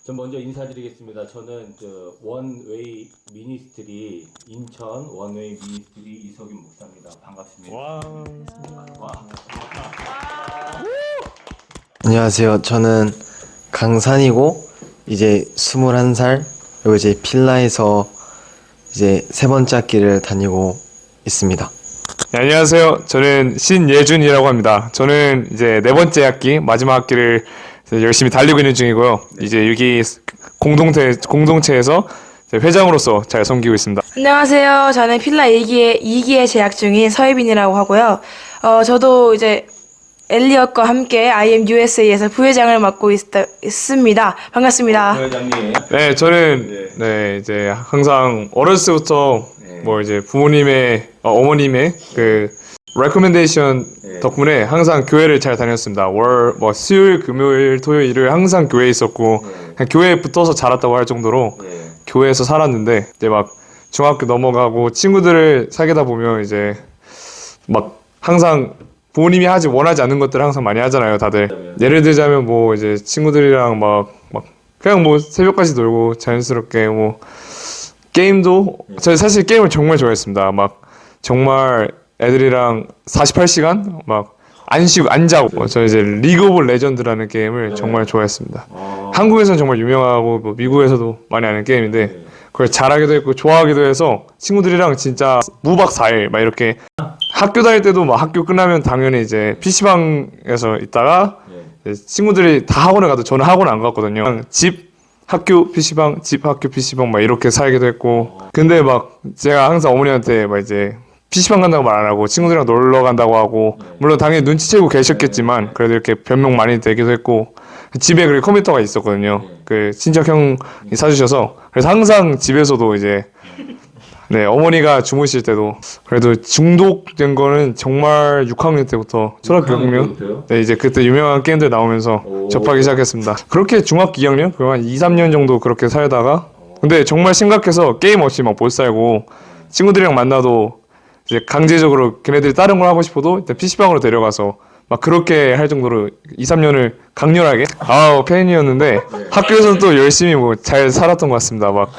전 먼저 인사드리겠습니다. 저는 원웨이 미니스트리 인천 원웨이 미니스트리 이석윤 목사입니다. 반갑습니다. 와. 안녕하세요. 저는 강산이고 이제 21살, 그리고 이제 필라에서 이제 세 번째 학기를 다니고 있습니다. 네, 안녕하세요. 저는 신예준이라고 합니다. 저는 이제 네 번째 학기, 마지막 학기를 열심히 달리고 있는 중이고요. 이제 여기 공동체에서 회장으로서 잘 섬기고 있습니다. 안녕하세요. 저는 필라 2기에 재학 중인 서혜빈이라고 하고요. 저도 이제 엘리엇과 함께 IMUSA에서 부회장을 맡고 있습니다. 반갑습니다. 부회장님. 네, 저는 이제 항상 어렸을 때부터 뭐 이제 부모님의 어머님의 그 레코멘데이션 덕분에 항상 교회를 잘 다녔습니다. 수요일, 금요일, 토요일을 항상 교회에 있었고 그냥 교회에 붙어서 자랐다고 할 정도로 교회에서 살았는데 이제 막 중학교 넘어가고 친구들을 사귀다 보면 이제 막 항상 부모님이 원하지 않는 것들을 항상 많이 하잖아요, 다들. 예를 들자면 뭐 이제 친구들이랑 막 그냥 뭐 새벽까지 놀고 자연스럽게 뭐 게임도 저 사실 게임을 정말 좋아했습니다. 막 정말 애들이랑 48시간 막 안 쉬고 안 자고 저 이제 리그 오브 레전드라는 게임을 정말 좋아했습니다. 한국에서는 정말 유명하고 뭐 미국에서도 많이 아는 게임인데 그걸 잘하기도 했고 좋아하기도 해서 친구들이랑 진짜 무박 4일 막 이렇게 학교 다닐 때도 막 학교 끝나면 당연히 이제 PC방에서 있다가 친구들이 다 학원에 가도 저는 학원 안 갔거든요. 그냥 집 학교 PC방 집 학교 PC방 막 이렇게 살기도 했고 근데 막 제가 항상 어머니한테 막 이제 PC방 간다고 말 안 하고 친구들이랑 놀러 간다고 하고 물론 당연히 눈치채고 계셨겠지만 그래도 이렇게 변명 많이 되기도 했고 집에 그 컴퓨터가 있었거든요. 그 친척 형이 사주셔서 그래서 항상 집에서도 이제 어머니가 주무실 때도 그래도 중독된 거는 정말 6학년 때부터 초등학교 6학년 이제 그때 유명한 게임들 나오면서 접하기 시작했습니다. 그렇게 중학교 2학년 그리고 한 2, 3년 정도 그렇게 살다가 근데 정말 심각해서 게임 없이 막 못 살고 친구들이랑 만나도 이제 강제적으로 걔네들이 다른 걸 하고 싶어도 일단 PC방으로 데려가서 막 그렇게 할 정도로 2, 3년을 강렬하게 페인이었는데 학교에서는 또 열심히 뭐 잘 살았던 것 같습니다. 막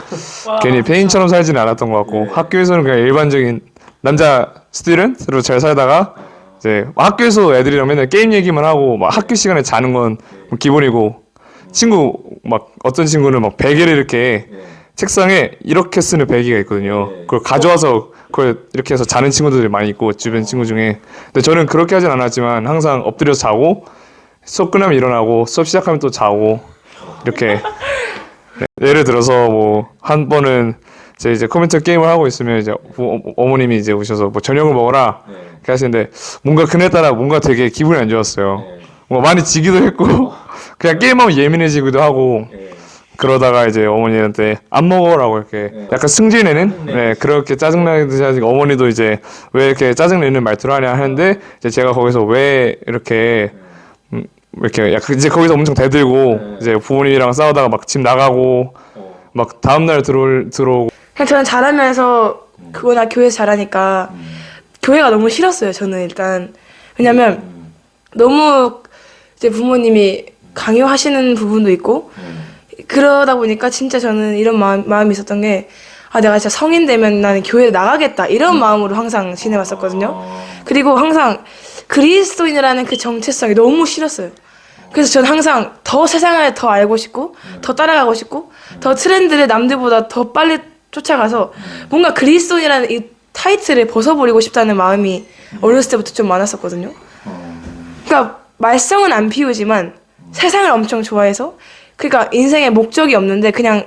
괜히 페인처럼 살지는 않았던 것 같고 학교에서는 그냥 일반적인 남자 스튜던트로 잘 살다가 이제 학교에서 애들이랑 맨날 게임 얘기만 하고 막 학교 시간에 자는 건 기본이고 친구 막 어떤 친구는 막 베개를 이렇게 책상에 이렇게 쓰는 베개가 있거든요. 그걸 가져와서 그걸 이렇게 해서 자는 친구들이 많이 있고 주변 친구 중에 근데 저는 그렇게 하진 않았지만 항상 엎드려서 자고 수업 끝나면 일어나고 수업 시작하면 또 자고 이렇게 예를 들어서 뭐 한 번은 이제 컴퓨터 게임을 하고 있으면 이제 어머님이 이제 오셔서 뭐 저녁을 먹어라 이렇게 하시는데 뭔가 그날따라 뭔가 되게 기분이 안 좋았어요. 뭔가 많이 지기도 했고 그냥 게임하면 예민해지기도 하고 그러다가 이제 어머니한테 안 먹어라고 이렇게 약간 승질내는 그렇게 짜증나듯이 하니까 어머니도 이제 왜 이렇게 짜증내는 말투를 하냐 하는데 이제 제가 거기서 왜 이렇게 약간 이제 거기서 엄청 대들고 이제 부모님이랑 싸우다가 막 집 나가고 막 다음날 들어오고 그냥 저는 자라면서 그거나 교회에서 자라니까 교회가 너무 싫었어요. 저는 일단 왜냐면 너무 이제 부모님이 강요하시는 부분도 있고 그러다 보니까 진짜 저는 이런 마음이 있었던 게 내가 진짜 성인 되면 나는 교회에 나가겠다 이런 마음으로 항상 지내왔었거든요. 그리고 항상 그리스도인이라는 그 정체성이 너무 싫었어요. 그래서 저는 항상 더 세상을 더 알고 싶고 더 따라가고 싶고 더 트렌드를 남들보다 더 빨리 쫓아가서 뭔가 그리스도인이라는 이 타이틀을 벗어버리고 싶다는 마음이 어렸을 때부터 좀 많았었거든요. 그러니까 말썽은 안 피우지만 세상을 엄청 좋아해서 그러니까 인생에 목적이 없는데 그냥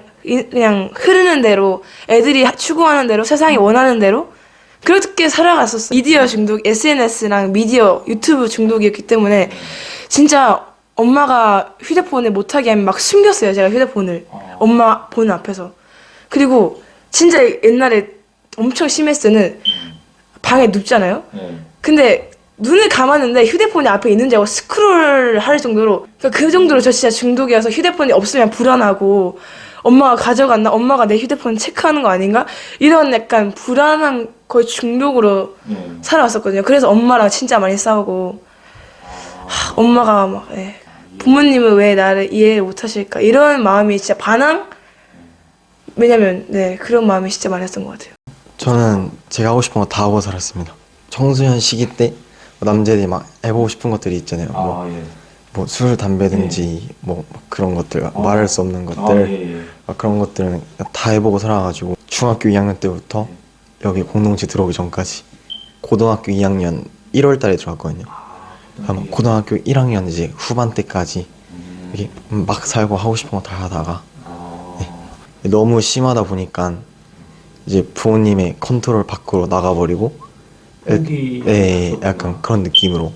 흐르는 대로 애들이 추구하는 대로 세상이 원하는 대로 그렇게 살아갔었어요. 미디어 중독, SNS랑 미디어, 유튜브 중독이었기 때문에 진짜 엄마가 휴대폰을 못하게 하면 막 숨겼어요. 제가 휴대폰을 엄마 보는 앞에서. 그리고 진짜 옛날에 엄청 심했을 때는 방에 눕잖아요. 근데 눈을 감았는데 휴대폰이 앞에 있는지 알고 스크롤 할 정도로 그러니까 그 정도로 저 진짜 중독이어서 휴대폰이 없으면 불안하고 엄마가 가져갔나? 엄마가 내 휴대폰 체크하는 거 아닌가? 이런 약간 불안한 거의 중독으로 살아왔었거든요. 그래서 엄마랑 진짜 많이 싸우고 엄마가 막 부모님은 왜 나를 이해를 못하실까 이런 마음이 진짜 반항. 왜냐면 네 그런 마음이 진짜 많았던 것 같아요. 저는 제가 하고 싶은 거 다 하고 살았습니다. 청소년 시기 때 남자들이 막 해보고 싶은 것들이 있잖아요. 뭐 술, 담배든지 뭐 그런 것들, 말할 수 없는 것들, 막 그런 것들은 다 해보고 살아가지고 중학교 2학년 때부터 여기 공동체 들어오기 전까지 고등학교 2학년 1월 달에 들어왔거든요. 아마 고등학교 1학년 이제 후반 때까지 이렇게 막 살고 하고 싶은 거 다 하다가 네. 너무 심하다 보니까 이제 부모님의 컨트롤 밖으로 나가버리고 네, 약간 그런 느낌으로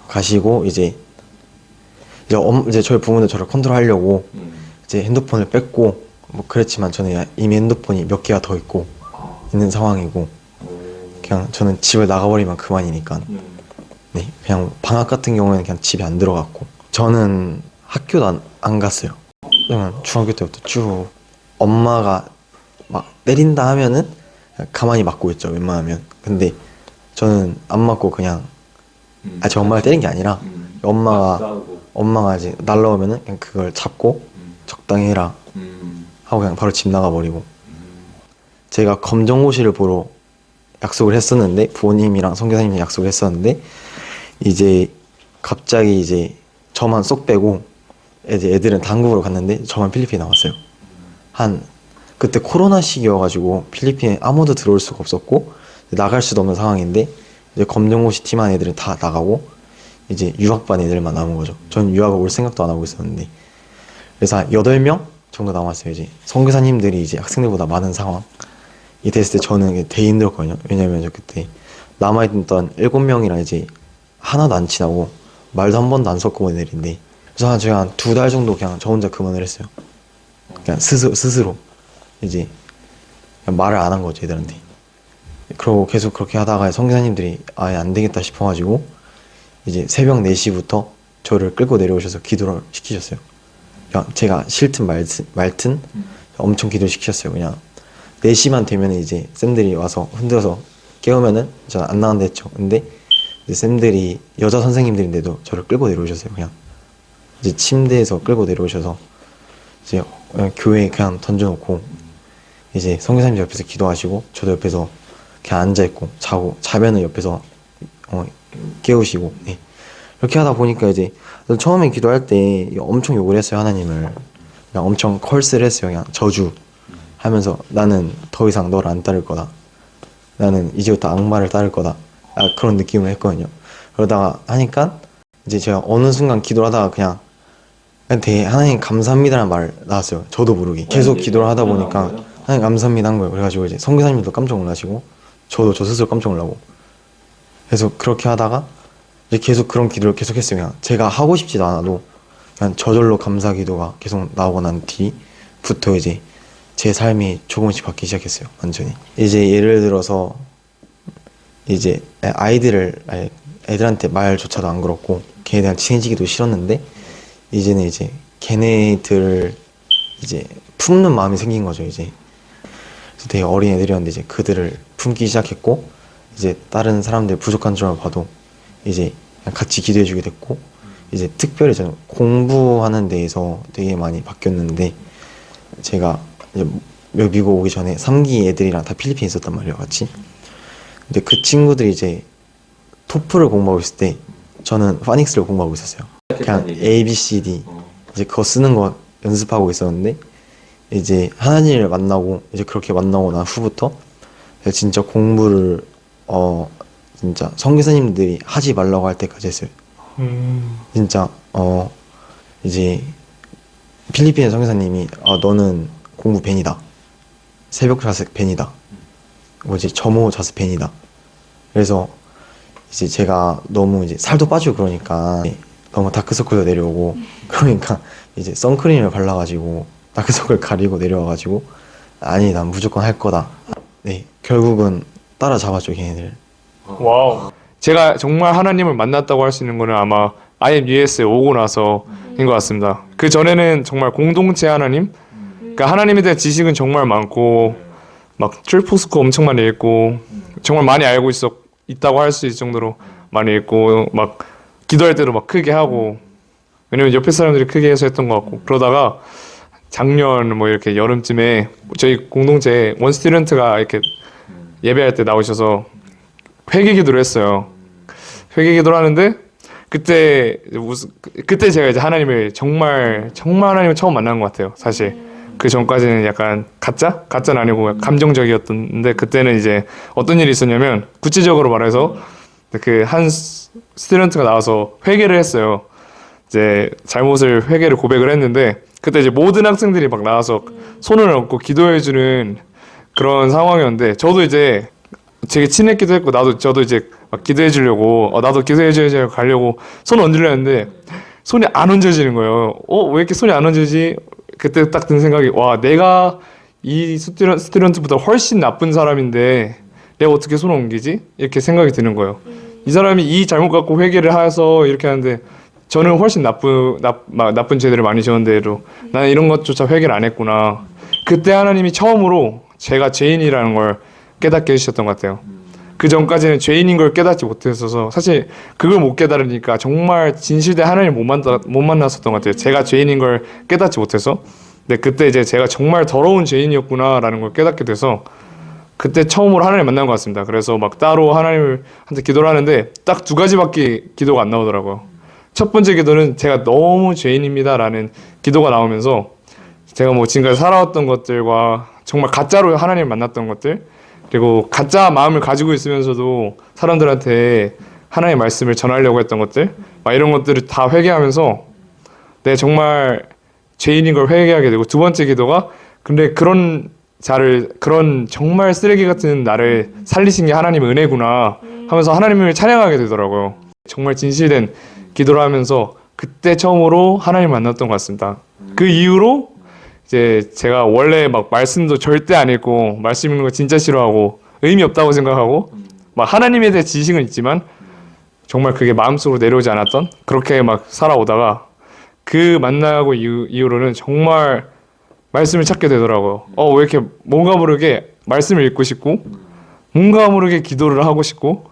가시고 이제 저희 부모님도 저를 컨트롤하려고 이제 핸드폰을 뺐고 뭐 그랬지만 저는 이미 핸드폰이 몇 개가 더 있고 있는 상황이고 그냥 저는 집을 나가버리면 그만이니까 네 그냥 방학 같은 경우에는 그냥 집에 안 들어갔고 저는 학교도 안 갔어요. 그냥 중학교 때부터 쭉 엄마가 막 때린다 하면은 그냥 가만히 맞고 있죠 웬만하면. 근데 저는 안 맞고 그냥 제 엄마가 때린 게 아니라 엄마가 이제 날라오면은 그냥 그걸 잡고 적당히 해라 하고 그냥 바로 집 나가버리고 제가 검정고시를 보러 약속을 했었는데 부모님이랑 선교사님이 약속을 했었는데 이제 갑자기 이제 저만 쏙 빼고 이제 애들은 다 한국으로 갔는데 저만 필리핀에 나왔어요. 그때 코로나 시기여가지고 필리핀에 아무도 들어올 수가 없었고 나갈 수도 없는 상황인데 이제 검정고시 팀한 애들은 다 나가고 이제 유학반 애들만 남은 거죠. 저는 유학을 올 생각도 안 하고 있었는데 그래서 한 8명 정도 남았어요. 이제 선교사님들이 이제 학생들보다 많은 상황이 됐을 때 저는 되게 힘들었거든요. 왜냐면 저 그때 남아있던 7명이랑 이제 하나도 안 친하고 말도 한 번도 안 섞어본 애들인데 그래서 제가 한 2달 정도 그냥 저 혼자 그만을 했어요. 그냥 스스로 이제 그냥 말을 안 한 거죠 애들한테. 그러고 계속 그렇게 하다가 선교사님들이 아예 안 되겠다 싶어가지고 이제 새벽 4시부터 저를 끌고 내려오셔서 기도를 시키셨어요. 그냥 제가 싫든 말든 엄청 기도 시키셨어요. 그냥 4시만 되면 이제 쌤들이 와서 흔들어서 깨우면은 저는 안 나간다 했죠. 근데 이제 쌤들이 여자 선생님들인데도 저를 끌고 내려오셨어요. 그냥 이제 침대에서 끌고 내려오셔서 이제 교회에 그냥 던져놓고 이제 선교사님 옆에서 기도하시고 저도 옆에서 그냥 앉아있고 자면은 옆에서 깨우시고 네. 이렇게 하다 보니까 이제 처음에 기도할 때 엄청 욕을 했어요. 하나님을 그냥 엄청 컬스를 했어요. 그냥 저주 하면서 나는 더 이상 너를 안 따를 거다. 나는 이제부터 악마를 따를 거다. 그런 느낌을 했거든요. 그러다가 하니까 이제 제가 어느 순간 기도를 하다가 그냥 되게 하나님 감사합니다라는 말 나왔어요. 저도 모르게 계속 기도를 하다 보니까 하나님 감사합니다 한 거예요. 그래가지고 이제 선교사님도 깜짝 놀라시고 저도 저 스스로 깜짝 놀라고 그래서 그렇게 하다가 이제 계속 그런 기도를 계속 했어요. 그냥 제가 하고 싶지도 않아도 그냥 저절로 감사 기도가 계속 나오고 난 뒤부터 이제 제 삶이 조금씩 바뀌기 시작했어요. 완전히 이제 예를 들어서 이제 애들한테 말조차도 안 걸었고 걔네들이랑 친해지기도 싫었는데 이제는 이제 걔네들을 이제 품는 마음이 생긴 거죠. 이제 그래서 되게 어린 애들이었는데 이제 그들을 품기 시작했고 이제 다른 사람들 부족한 점을 봐도 이제 같이 기도해주게 됐고 이제 특별히 저는 공부하는 데에서 되게 많이 바뀌었는데 제가 이제 미국 오기 전에 3기 애들이랑 다 필리핀에 있었단 말이에요. 같이. 근데 그 친구들이 이제 토플을 공부하고 있을 때 저는 파닉스를 공부하고 있었어요. 그냥 A, B, C, D 이제 그거 쓰는 거 연습하고 있었는데 이제 하나님을 만나고 이제 그렇게 만나고 난 후부터 진짜 공부를 진짜 선교사님들이 하지 말라고 할 때까지 했어요. 진짜 이제 필리핀의 선교사님이 너는 공부 벤이다. 새벽 자습 벤이다. 뭐지 점호 자습 벤이다. 그래서 이제 제가 너무 이제 살도 빠지고 그러니까 너무 다크서클도 내려오고 그러니까 이제 선크림을 발라가지고 다크서클 가리고 내려와가지고 아니 난 무조건 할 거다. 네 결국은 따라잡았죠 걔네들. 와우. 제가 정말 하나님을 만났다고 할 수 있는 거는 아마 IMUS에 오고 나서인 것 같습니다. 그 전에는 정말 공동체 하나님, 그러니까 하나님에 대한 지식은 정말 많고 막 트리포스코 엄청 많이 읽고 정말 많이 알고 있다고 할 수 있을 정도로 많이 읽고 막 기도할 때도 막 크게 하고 왜냐면 옆에 사람들이 크게 해서 했던 것 같고 그러다가 작년 뭐 이렇게 여름쯤에 저희 공동체 원 스튜던트가 이렇게 예배할 때 나오셔서 회개 기도를 했어요. 회개 기도를 하는데 그때 제가 이제 하나님을 정말 하나님을 처음 만난 것 같아요. 사실 그 전까지는 약간 가짜는 아니고 감정적이었던데 그때는 이제 어떤 일이 있었냐면 구체적으로 말해서 그 한 스튜던트가 나와서 회개를 했어요. 이제 잘못을 회개를 고백을 했는데 그때 이제 모든 학생들이 막 나와서 손을 얹고 기도해주는 그런 상황이었는데 저도 이제 되게 친했기도 했고 저도 이제 막 기도해 주려고 나도 기도해 줘야 가려고 손 얹으려 했는데 손이 안 얹어지는 거예요. 왜 이렇게 손이 안 얹어지? 그때 딱 든 생각이 와 내가 이 스튜던트보다 훨씬 나쁜 사람인데 내가 어떻게 손을 옮기지? 이렇게 생각이 드는 거예요. 이 사람이 이 잘못 갖고 회개를 해서 이렇게 하는데 저는 훨씬 나쁜 죄들을 많이 지었는데도 나는 이런 것조차 회개를 안 했구나. 그때 하나님이 처음으로 제가 죄인이라는 걸 깨닫게 해주셨던 것 같아요. 그 전까지는 죄인인 걸 깨닫지 못했어서 사실 그걸 못 깨달으니까 정말 진실된 하나님을 못 만났었던 것 같아요. 제가 죄인인 걸 깨닫지 못해서. 근데 그때 이제 제가 정말 더러운 죄인이었구나라는 걸 깨닫게 돼서 그때 처음으로 하나님을 만난 것 같습니다. 그래서 막 따로 하나님한테 기도를 하는데 딱 2가지밖에 기도가 안 나오더라고요. 첫 번째 기도는 제가 너무 죄인입니다라는 기도가 나오면서 제가 뭐 지금까지 살아왔던 것들과 정말 가짜로 하나님을 만났던 것들 그리고 가짜 마음을 가지고 있으면서도 사람들한테 하나님의 말씀을 전하려고 했던 것들 막 이런 것들을 다 회개하면서 내가 정말 죄인인 걸 회개하게 되고 두 번째 기도가 근데 그런 정말 쓰레기 같은 나를 살리신 게 하나님의 은혜구나 하면서 하나님을 찬양하게 되더라고요. 정말 진실된 기도를 하면서 그때 처음으로 하나님을 만났던 것 같습니다. 그 이후로 이제 제가 원래 막 말씀도 절대 안 읽고 말씀 읽는 거 진짜 싫어하고 의미 없다고 생각하고 막 하나님에 대해 지식은 있지만 정말 그게 마음속으로 내려오지 않았던 그렇게 막 살아오다가 그 만나고 이후로는 정말 말씀을 찾게 되더라고요. 왜 이렇게 뭔가 모르게 말씀을 읽고 싶고 뭔가 모르게 기도를 하고 싶고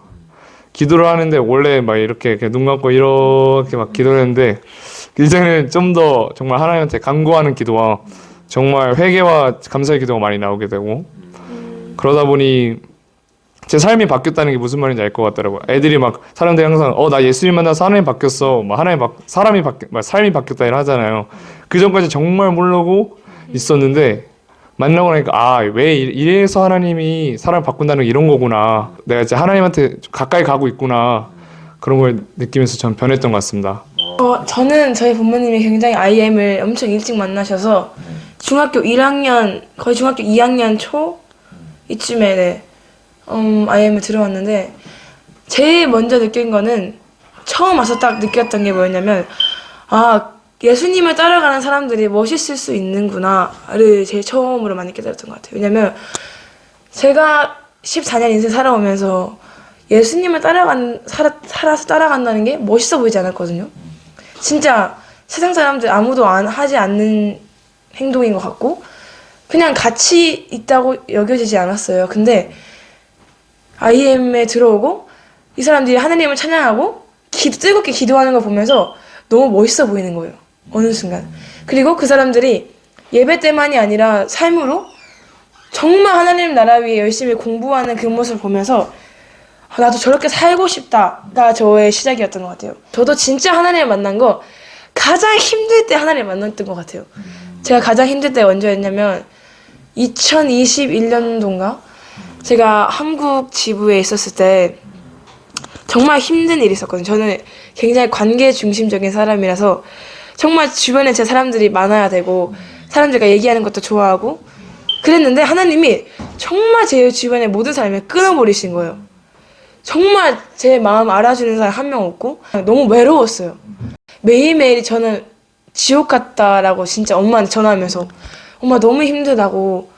기도를 하는데 원래 막 이렇게 눈 감고 이렇게 막 기도를 했는데 이제는 좀 더 정말 하나님한테 간구하는 기도와 정말 회개와 감사의 기도가 많이 나오게 되고 그러다 보니 제 삶이 바뀌었다는 게 무슨 말인지 알 것 같더라고요. 애들이 막 사람들이 항상 나 예수님 만나서 하나님 바뀌었어 막 삶이 바뀌었다 이런 하잖아요. 그 전까지 정말 모르고 있었는데 만나고 나니까 왜 이래서 하나님이 사람을 바꾼다는 게 이런 거구나. 내가 이제 하나님한테 가까이 가고 있구나. 그런 걸 느끼면서 전 변했던 것 같습니다. 저는 저희 부모님이 굉장히 IM을 엄청 일찍 만나셔서 중학교 1학년 거의 중학교 2학년 초 이쯤에 IM을 들어왔는데 제일 먼저 느낀 거는 처음 와서 딱 느꼈던 게 뭐였냐면 예수님을 따라가는 사람들이 멋있을 수 있는구나를 제일 처음으로 많이 깨달았던 것 같아요. 왜냐면 제가 14년 인생 살아오면서 예수님을 살아서 따라간다는 게 멋있어 보이지 않았거든요. 진짜 세상 사람들 아무도 하지 않는 행동인 것 같고 그냥 가치 있다고 여겨지지 않았어요. 근데 IM에 들어오고 이 사람들이 하나님을 찬양하고 뜨겁게 기도하는 걸 보면서 너무 멋있어 보이는 거예요. 어느 순간. 그리고 그 사람들이 예배 때만이 아니라 삶으로 정말 하나님 나라 위해 열심히 공부하는 그 모습을 보면서 나도 저렇게 살고 싶다가 저의 시작이었던 것 같아요. 저도 진짜 하나님을 만난 거 가장 힘들 때 하나님을 만났던 것 같아요. 제가 가장 힘들 때 언제였냐면 2021년도인가? 제가 한국 지부에 있었을 때 정말 힘든 일이 있었거든요. 저는 굉장히 관계 중심적인 사람이라서 정말 주변에 제 사람들이 많아야 되고 사람들과 얘기하는 것도 좋아하고 그랬는데 하나님이 정말 제 주변의 모든 사람을 끊어버리신 거예요. 정말 제 마음 알아주는 사람 한 명 없고 너무 외로웠어요. 매일매일 저는 지옥 같다라고 진짜 엄마한테 전화하면서 엄마 너무 힘들다고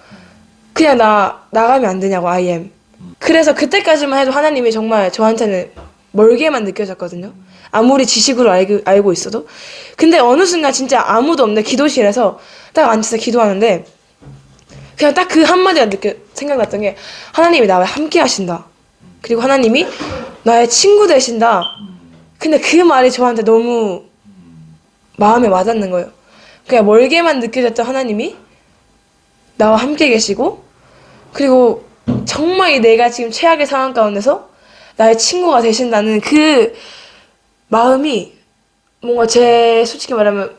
그냥 나가면 안 되냐고 IM. 그래서 그때까지만 해도 하나님이 정말 저한테는 멀게만 느껴졌거든요. 아무리 지식으로 알고 있어도. 근데 어느 순간 진짜 아무도 없는 기도실에서 딱 앉아서 기도하는데 그냥 딱 그 한마디가 생각났던 게 하나님이 나와 함께 하신다. 그리고 하나님이 나의 친구 되신다. 근데 그 말이 저한테 너무 마음에 와닿는 거예요. 그냥 멀게만 느껴졌던 하나님이 나와 함께 계시고, 그리고 정말 이 내가 지금 최악의 상황 가운데서 나의 친구가 되신다는 그 마음이 뭔가 제 솔직히 말하면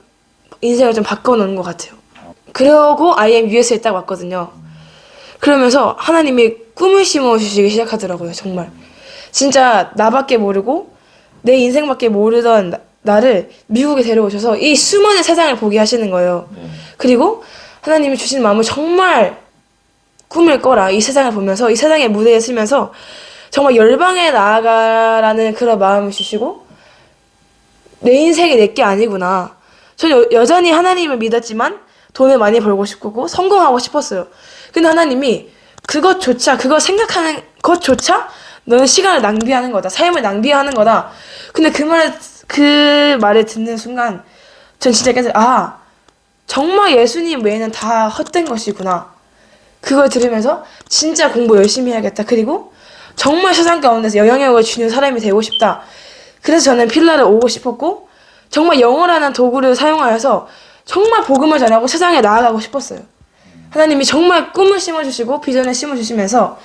인생을 좀 바꿔놓은 것 같아요. 그러고 IM US에 딱 왔거든요. 그러면서 하나님이 꿈을 심어주시기 시작하더라고요. 정말 진짜 나밖에 모르고 내 인생밖에 모르던 나를 미국에 데려오셔서 이 수많은 세상을 보게 하시는 거예요. 그리고 하나님이 주신 마음을 정말 꿈을 꿔라. 이 세상을 보면서 이 세상의 무대에 서면서 정말 열방에 나아가라는 그런 마음을 주시고, 내 인생이 내게 아니구나. 저는 여전히 하나님을 믿었지만 돈을 많이 벌고 싶고 성공하고 싶었어요. 근데 하나님이 그거 생각하는 것조차 너는 시간을 낭비하는 거다. 삶을 낭비하는 거다. 근데 그 말을 듣는 순간 전 진짜 깨달아, 정말 예수님 외에는 다 헛된 것이구나. 그걸 들으면서 진짜 공부 열심히 해야겠다. 그리고 정말 세상 가운데서 영향력을 주는 사람이 되고 싶다. 그래서 저는 필라를 오고 싶었고, 정말 영어라는 도구를 사용하여서 정말 복음을 전하고 세상에 나아가고 싶었어요. 하나님이 정말 꿈을 심어주시고 비전을 심어주시면서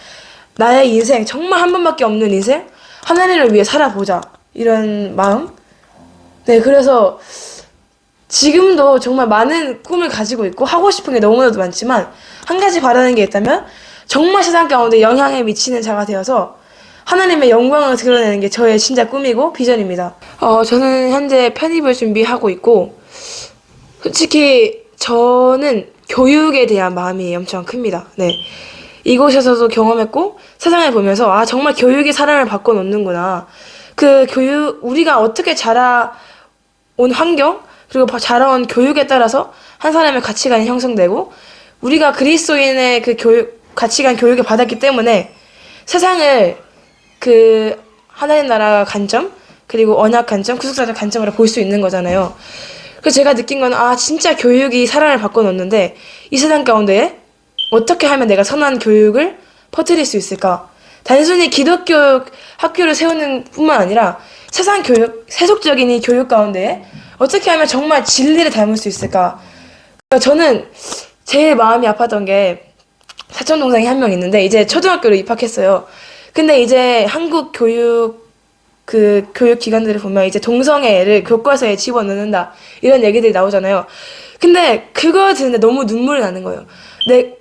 나의 인생, 정말 한 번밖에 없는 인생, 하나님을 위해 살아보자, 이런 마음. 네, 그래서 지금도 정말 많은 꿈을 가지고 있고 하고 싶은 게 너무나도 많지만 한 가지 바라는 게 있다면 정말 세상 가운데 영향을 미치는 자가 되어서 하나님의 영광을 드러내는 게 저의 진짜 꿈이고 비전입니다. 저는 현재 편입을 준비하고 있고, 솔직히 저는 교육에 대한 마음이 엄청 큽니다. 네, 이곳에서도 경험했고 세상을 보면서 아, 정말 교육이 사람을 바꿔놓는구나. 그 교육, 우리가 어떻게 자라온 환경, 그리고 자라온 교육에 따라서 한 사람의 가치관이 형성되고, 우리가 그리스도인의 그 가치관 교육을 받았기 때문에 세상을 그 하나님 나라 관점, 그리고 언약 관점, 구속사적 관점으로 볼 수 있는 거잖아요. 그래서 제가 느낀 건 아, 진짜 교육이 사람을 바꿔놓는데 이 세상 가운데 어떻게 하면 내가 선한 교육을 퍼뜨릴 수 있을까? 단순히 기독교 학교를 세우는 뿐만 아니라 세상 교육, 세속적인 이 교육 가운데 어떻게 하면 정말 진리를 담을 수 있을까? 그러니까 저는 제일 마음이 아팠던 게 사촌 동생이 한 명 있는데 이제 초등학교로 입학했어요. 근데 이제 한국 교육 기관들을 보면 이제 동성애를 교과서에 집어넣는다, 이런 얘기들이 나오잖아요. 근데 그거 듣는데 너무 눈물이 나는 거예요.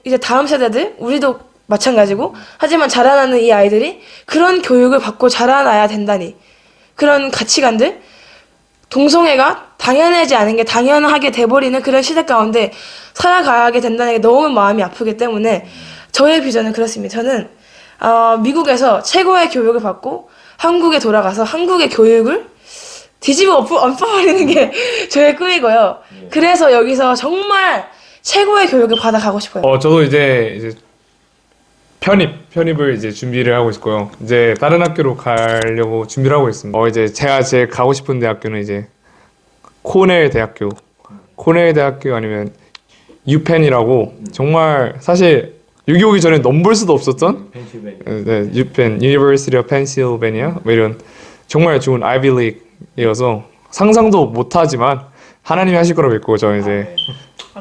이제 다음 세대들, 우리도 마찬가지고, 하지만 자라나는 이 아이들이 그런 교육을 받고 자라나야 된다니, 그런 가치관들, 동성애가 당연하지 않은 게 당연하게 돼버리는 그런 시대 가운데 살아가게 된다는 게 너무 마음이 아프기 때문에 저의 비전은 그렇습니다. 저는 미국에서 최고의 교육을 받고 한국에 돌아가서 한국의 교육을 뒤집어 엎어버리는 게 저의 꿈이고요. 그래서 여기서 정말 최고의 교육을 받아가고 싶어요. 저도 이제 편입을 이제 준비를 하고 있고요. 이제 다른 학교로 가려고 준비를 하고 있습니다. 이제 제가 제일 가고 싶은 대학교는 이제 코넬 대학교 아니면 유펜이라고, 정말 사실 여기 오기 전에 넘볼 수도 없었던 네, 유펜, University of Pennsylvania, 뭐 이런 정말 좋은 아이비 리그이어서 상상도 못하지만 하나님이 하실 거라고 믿고 저는 이제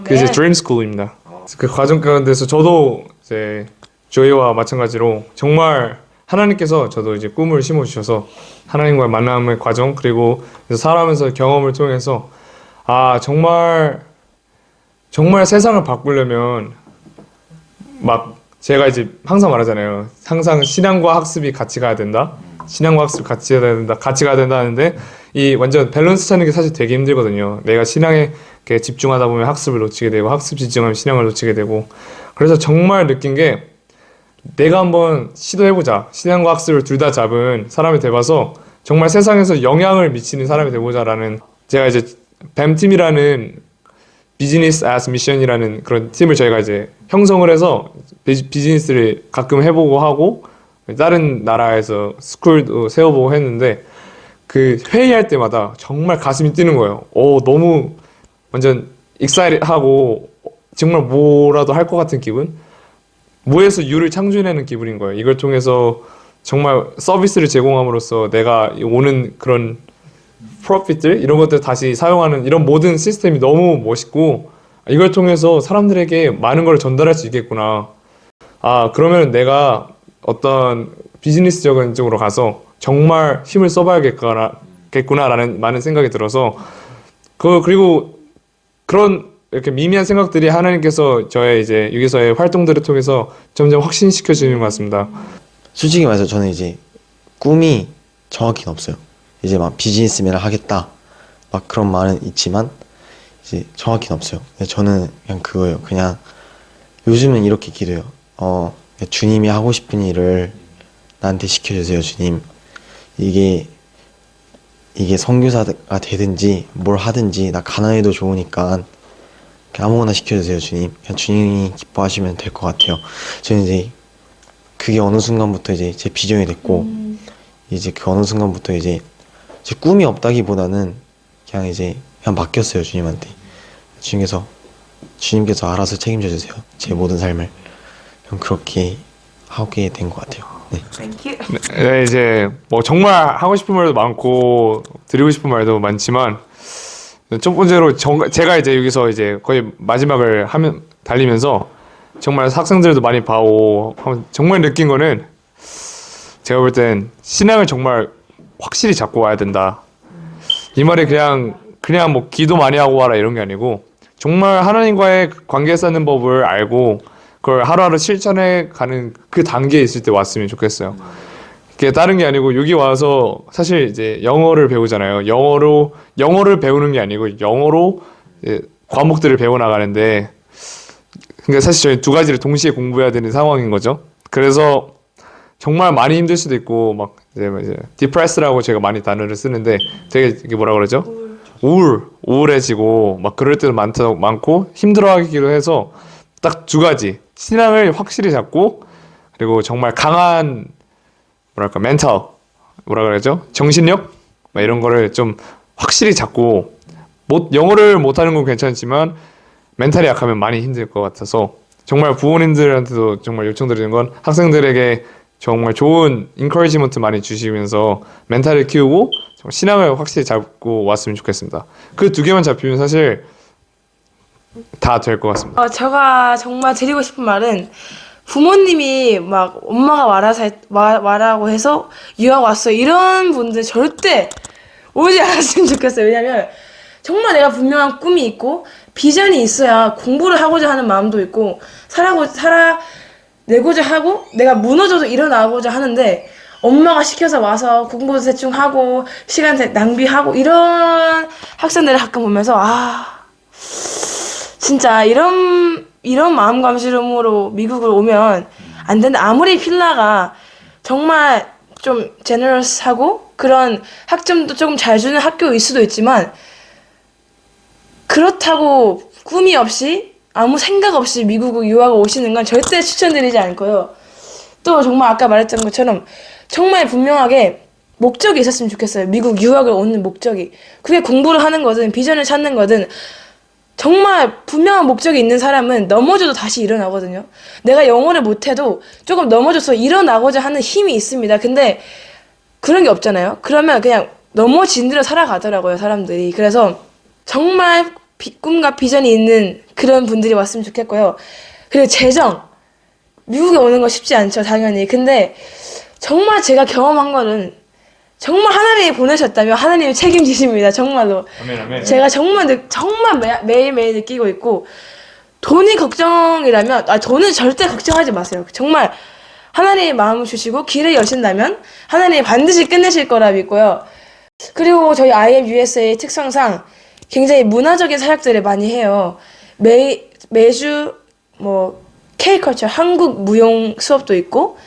그 이제 드림 스쿨입니다. 그 과정 가운데서 저도 이제 조이와 마찬가지로 정말 하나님께서 저도 이제 꿈을 심어주셔서 하나님과의 만남의 과정, 그리고 살아가면서 경험을 통해서 아, 정말 세상을 바꾸려면 막 제가 이제 항상 말하잖아요. 항상 신앙과 학습이 같이 가야 된다. 신앙과 학습이 같이 가야 된다 하는데 이 완전 밸런스 찾는 게 사실 되게 힘들거든요. 내가 신앙에 이렇게 집중하다 보면 학습을 놓치게 되고, 학습 집중하면 신앙을 놓치게 되고. 그래서 정말 느낀 게 내가 한번 시도해보자. 신앙과 학습을 둘 다 잡은 사람이 돼봐서 정말 세상에서 영향을 미치는 사람이 돼보자라는, 제가 이제 뱀팀이라는 비즈니스 as 미션이라는 그런 팀을 저희가 이제 형성을 해서 비즈니스를 가끔 해보고 하고, 다른 나라에서 스쿨도 세워보고 했는데 그 회의할 때마다 정말 가슴이 뛰는 거예요. 너무 완전 익사이트하고 정말 뭐라도 할 것 같은 기분? 무에서 유를 창조해내는 기분인 거예요. 이걸 통해서 정말 서비스를 제공함으로써 내가 오는 그런 프로핏들 이런 것들 다시 사용하는 이런 모든 시스템이 너무 멋있고 이걸 통해서 사람들에게 많은 걸 전달할 수 있겠구나. 아, 그러면 내가 어떤 비즈니스적인 쪽으로 가서 정말 힘을 써봐야겠구나라는 많은 생각이 들어서 그리고 그런 이렇게 미미한 생각들이 하나님께서 저의 이제 여기서의 활동들을 통해서 점점 확신시켜 주는 것 같습니다. 솔직히 말해서 저는 이제 꿈이 정확히는 없어요. 이제 막 비즈니스맨을 하겠다 막 그런 말은 있지만 이제 정확히는 없어요. 근데 저는 그냥 그거예요. 그냥 요즘은 이렇게 기도해요. 주님이 하고 싶은 일을 나한테 시켜주세요, 주님. 이게 선교사가 되든지 뭘 하든지 나 가난해도 좋으니까 그냥 아무거나 시켜주세요, 주님. 그냥 주님이 기뻐하시면 될 것 같아요. 저는 이제 그게 어느 순간부터 이제 제 비전이 됐고 이제 그 어느 순간부터 이제 제 꿈이 없다기보다는 그냥 맡겼어요, 주님한테. 주님께서 알아서 책임져 주세요, 제 모든 삶을. 그냥 그렇게 하게 된 것 같아요. 네. 네, 이제 뭐 정말 하고 싶은 말도 많고 드리고 싶은 말도 많지만 첫 번째로 제가 이제 여기서 이제 거의 마지막을 달리면서 정말 학생들도 많이 봐오고 정말 느낀 거는 제가 볼 땐 신앙을 정말 확실히 잡고 와야 된다. 이 말이 그냥 뭐 기도 많이 하고 와라 이런 게 아니고 정말 하나님과의 관계 쌓는 법을 알고 그걸 하루하루 실천해 가는 그 단계에 있을 때 왔으면 좋겠어요. 그게 다른 게 아니고 여기 와서 사실 이제 영어를 배우잖아요. 영어를 배우는 게 아니고 영어로 과목들을 배워 나가는데 그러니까 사실 저희 두 가지를 동시에 공부해야 되는 상황인 거죠. 그래서 정말 많이 힘들 수도 있고 막 이제 depressed라고 제가 많이 단어를 쓰는데 되게 이게 뭐라 그러죠? 우울해지고 막 그럴 때도 많고 힘들어하기도 해서 딱 두 가지 신앙을 확실히 잡고 그리고 정말 강한 뭐랄까 멘탈 뭐라 그러죠? 정신력 막 이런 거를 좀 확실히 잡고 영어를 못하는 건 괜찮지만 멘탈이 약하면 많이 힘들 것 같아서 정말 부모님들한테도 정말 요청드리는 건 학생들에게 정말 좋은 인커리지먼트 많이 주시면서 멘탈을 키우고 신앙을 확실히 잡고 왔으면 좋겠습니다. 그 두 개만 잡히면 사실 다 될 것 같습니다. 제가 정말 드리고 싶은 말은 부모님이 막 엄마가 와라고 해서 유학 왔어 이런 분들 절대 오지 않았으면 좋겠어요. 왜냐면 정말 내가 분명한 꿈이 있고 비전이 있어야 공부를 하고자 하는 마음도 있고 살아내고자 하고 내가 무너져도 일어나고자 하는데 엄마가 시켜서 와서 공부도 대충 하고 시간 낭비하고 이런 학생들을 가끔 보면서 진짜 이런 마음가짐으로 미국을 오면 안 된다. 아무리 필라가 정말 좀 제너러스하고 그런 학점도 조금 잘 주는 학교일 수도 있지만 그렇다고 꿈이 없이 아무 생각 없이 미국 유학을 오시는 건 절대 추천드리지 않을 거예요. 또 정말 아까 말했던 것처럼 정말 분명하게 목적이 있었으면 좋겠어요. 미국 유학을 오는 목적이. 그게 공부를 하는 거든 비전을 찾는 거든 정말 분명한 목적이 있는 사람은 넘어져도 다시 일어나거든요. 내가 영어를 못해도 조금 넘어져서 일어나고자 하는 힘이 있습니다. 근데 그런 게 없잖아요. 그러면 그냥 넘어진 대로 살아가더라고요, 사람들이. 그래서 정말 꿈과 비전이 있는 그런 분들이 왔으면 좋겠고요. 그리고 재정. 미국에 오는 거 쉽지 않죠, 당연히. 근데 정말 제가 경험한 거는 정말 하나님이 보내셨다면 하나님이 책임지십니다. 정말로. 아멘. 제가 정말 매일매일 느끼고 있고 돈이 걱정이라면 돈은 절대 걱정하지 마세요. 정말 하나님의 마음을 주시고 길을 여신다면 하나님이 반드시 끝내실 거라 믿고요. 그리고 저희 IMUSA의 특성상 굉장히 문화적인 사역들을 많이 해요. 매주 뭐 K컬처 한국 무용 수업도 있고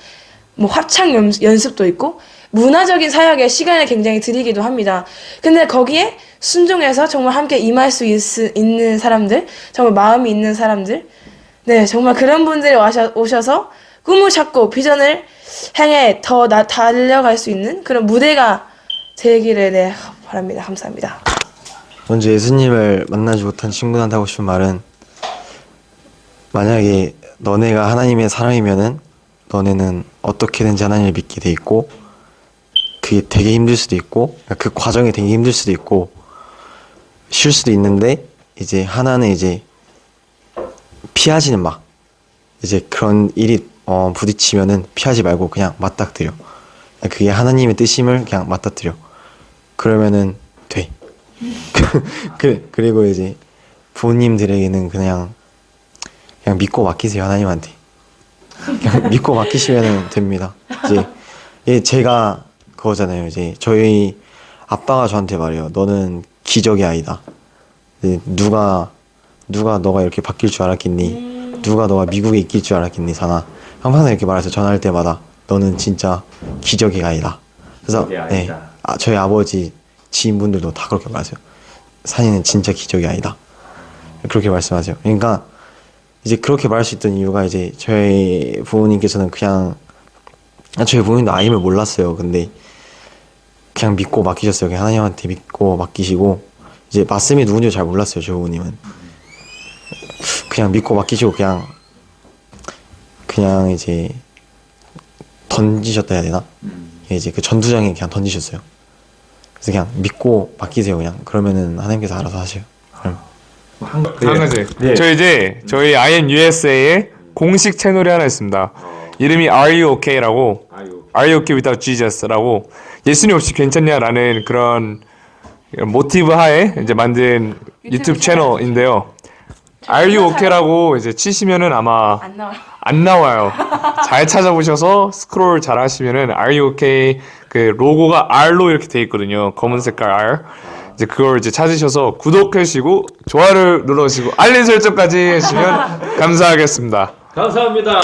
뭐 합창 연습도 있고 문화적인 사역에 시간을 굉장히 드리기도 합니다. 근데 거기에 순종해서 정말 함께 임할 수 있는 사람들, 정말 마음이 있는 사람들, 네, 정말 그런 분들이 오셔서 꿈을 찾고 비전을 향해 더 달려갈 수 있는 그런 무대가 되기를 바랍니다. 감사합니다. 먼저 예수님을 만나지 못한 친구들한테 하고 싶은 말은 만약에 너네가 하나님의 사람이면은 너네는 어떻게든지 하나님을 믿게 돼 있고 그게 되게 힘들 수도 있고 그 과정이 되게 힘들 수도 있고 쉬울 수도 있는데 이제 하나는 이제 피하지는 마. 이제 그런 일이 부딪히면은 피하지 말고 그냥 맞닥뜨려. 그게 하나님의 뜻임을 그냥 맞닥뜨려. 그러면은 돼. 그리고 이제 부모님들에게는 그냥 믿고 맡기세요. 하나님한테. 그냥 믿고 맡기시면 됩니다. 이제 제가 그거잖아요. 이제 저희 아빠가 저한테 말해요. 너는 기적의 아이다. 이제 누가 너가 이렇게 바뀔 줄 알았겠니? 누가 너가 미국에 있길 줄 알았겠니? 사나 항상 이렇게 말해서 전화할 때마다 너는 진짜 기적의 아이다. 그래서 네, 저희 아버지 지인분들도 다 그렇게 말하세요. 산이는 진짜 기적의 아이다. 그렇게 말씀하세요. 그러니까 이제 그렇게 말할 수 있던 이유가 이제 저희 부모님께서는 그냥 저희 부모님도 아임을 몰랐어요. 근데 그냥 믿고 맡기셨어요. 그냥 하나님한테 믿고 맡기시고 이제 말씀이 누군지 잘 몰랐어요. 저희 부모님은 그냥 믿고 맡기시고 그냥 이제 던지셨다 해야 되나? 이제 그 전투장에 그냥 던지셨어요. 그래서 그냥 믿고 맡기세요. 그냥 그러면은 하나님께서 알아서 하세요. 그럼 한 가지. 저희 INUSA에 공식 채널이 하나 있습니다. 이름이 Are You OK라고 Are You Okay Without Jesus라고 예수님 없이 괜찮냐라는 그런 모티브 하에 이제 만든 유튜브 채널인데요. Are You OK라고 이제 치시면은 아마 안 나와요. 잘 찾아보셔서 스크롤 잘 하시면은 Are You Okay 그 로고가 R로 이렇게 돼 있거든요. 검은 색깔 R. 이제 그걸 이제 찾으셔서 구독하시고 좋아요를 눌러주시고 알림 설정까지 해주시면 감사하겠습니다. 감사합니다.